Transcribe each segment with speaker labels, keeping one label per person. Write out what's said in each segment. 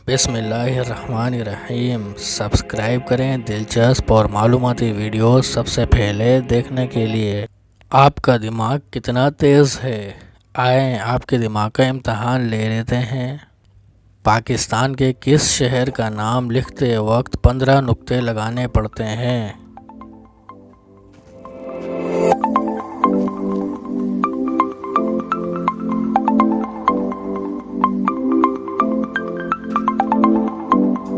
Speaker 1: बिस्मिल्लाहिर्रहमानिर्रहीम। सब्सक्राइब करें दिलचस्प और मालूमाती वीडियोस सबसे पहले देखने के लिए। आपका दिमाग कितना तेज़ है, आए आपके दिमाग का इम्तहान ले लेते हैं। पाकिस्तान के किस शहर का नाम लिखते वक्त 15 नुक्ते लगाने पड़ते हैं?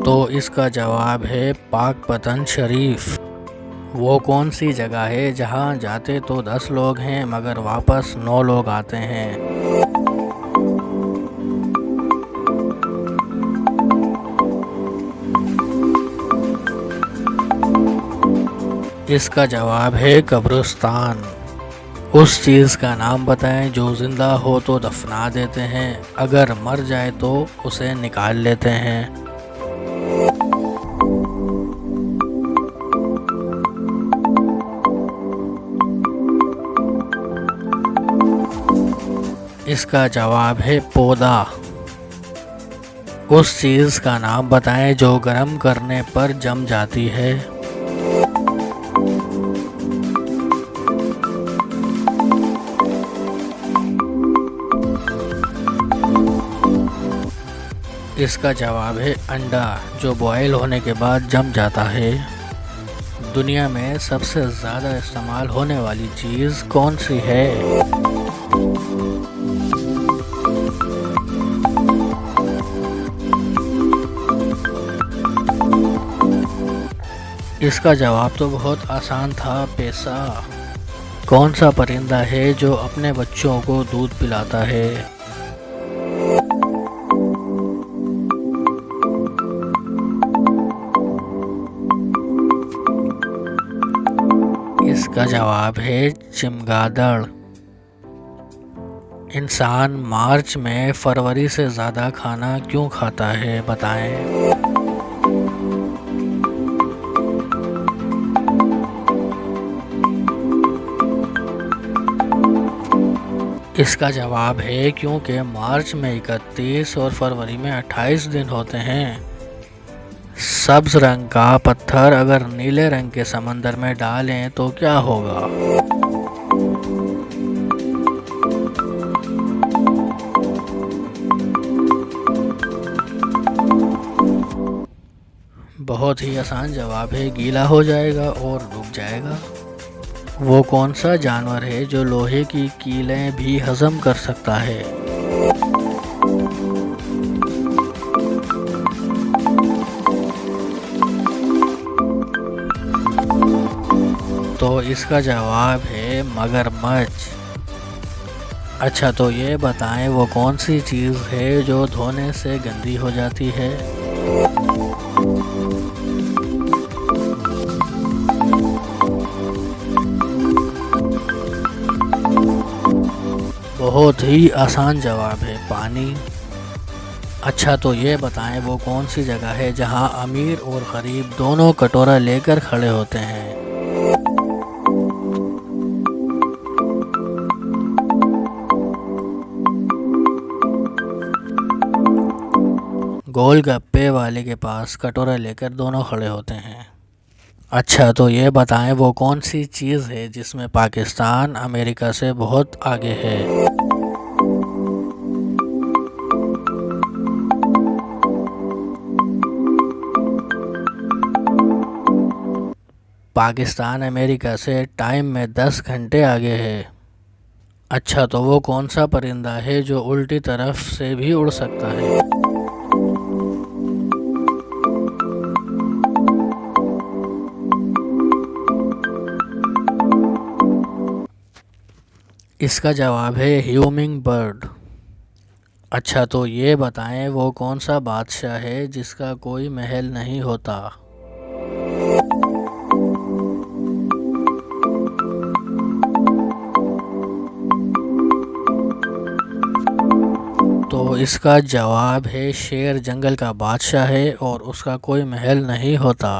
Speaker 1: तो इसका जवाब है पाकपतन शरीफ। वो कौन सी जगह है जहां जाते तो 10 लोग हैं मगर वापस 9 लोग आते हैं? इसका जवाब है कब्रिस्तान। उस चीज़ का नाम बताएं जो ज़िंदा हो तो दफना देते हैं, अगर मर जाए तो उसे निकाल लेते हैं। इसका जवाब है पौधा। उस चीज़ का नाम बताएं जो गर्म करने पर जम जाती है। इसका जवाब है अंडा, जो बॉयल होने के बाद जम जाता है। दुनिया में सबसे ज़्यादा इस्तेमाल होने वाली चीज़ कौन सी है? इसका जवाब तो बहुत आसान था, पैसा। कौन सा परिंदा है जो अपने बच्चों को दूध पिलाता है? इसका जवाब है चमगादड़। इंसान मार्च में फरवरी से ज़्यादा खाना क्यों खाता है, बताएं। इसका जवाब है क्योंकि मार्च में 31 और फरवरी में 28 दिन होते हैं। सब्ज रंग का पत्थर अगर नीले रंग के समंदर में डालें तो क्या होगा? बहुत ही आसान जवाब है, गीला हो जाएगा और डूब जाएगा। वो कौन सा जानवर है जो लोहे की कीलें भी हजम कर सकता है? तो इसका जवाब है मगरमच्छ। अच्छा, तो ये बताएं वो कौन सी चीज़ है जो धोने से गंदी हो जाती है? बहुत ही आसान जवाब है, पानी। अच्छा, तो ये बताएं वो कौन सी जगह है जहां अमीर और गरीब दोनों कटोरा लेकर खड़े होते हैं? गोलगप्पे वाले के पास कटोरा लेकर दोनों खड़े होते हैं। अच्छा, तो ये बताएं वो कौन सी चीज़ है जिसमें पाकिस्तान अमेरिका से बहुत आगे है? पाकिस्तान अमेरिका से टाइम में 10 घंटे आगे है। अच्छा, तो वो कौन सा परिंदा है जो उल्टी तरफ से भी उड़ सकता है? इसका जवाब है ह्यूमिंग बर्ड। अच्छा, तो ये बताएं वो कौन सा बादशाह है जिसका कोई महल नहीं होता? तो इसका जवाब है शेर जंगल का बादशाह है और उसका कोई महल नहीं होता।